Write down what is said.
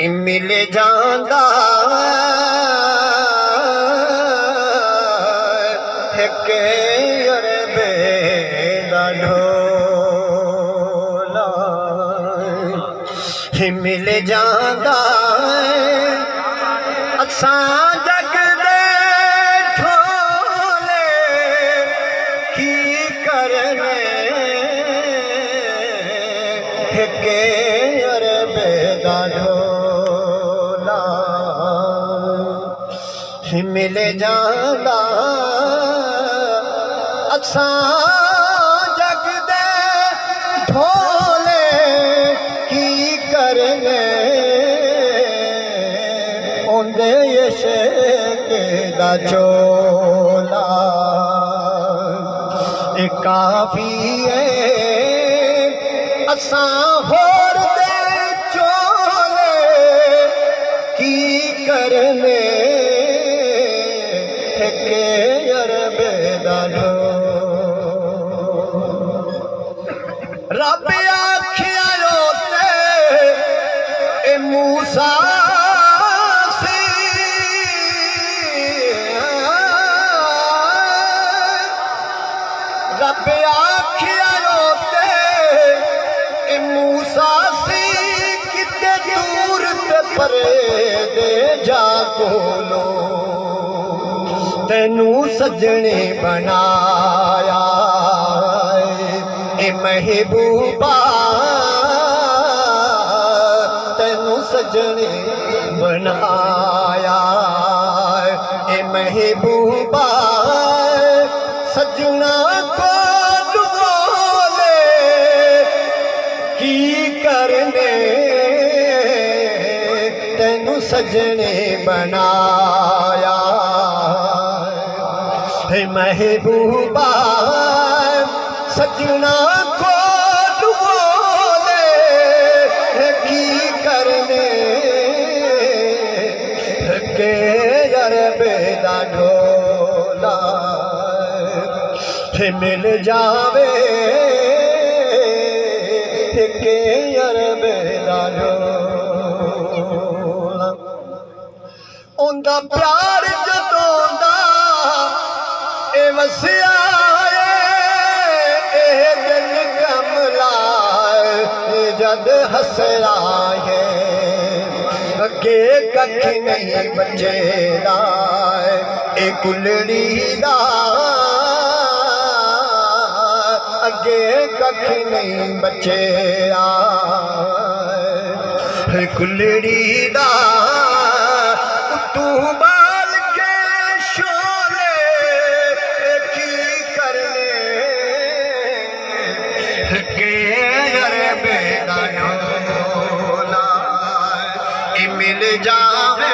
मिल जांदा है के अरबे दा ढोला मिल जांदा असां जग दे ढोले की करने है के अरबे दा ढोला मिल जांदा असां जग दे ढोले की करने ओंदे इश्क दा चोला काफी है असां होर दे चोले की करने के अरबे दा रब आखिया रोते ए मूसा रब आखिया रोते ए मूसा सी किते दूर ते परे दे जा कोलो तेनू सजने बनाया ए महबूबा तेनू सजने बनाया ए महबूबा सजना को डुबोले की करने तेनू सजने बनाया है महबूबा सजना को डुबोले की करने के अरबे दा ढोला मिल जावे के अरबे दा ढोला उंदा प्यार जदों दा ए वसिया ए दिल कमला जद हसरा है अगे कख नहीं बचेदा ए कुलड़ी दा अगे कख नहीं बचेरा कुलड़ी दा तू बाल के शोले की करने के अरबे दा ढोला मिल जावे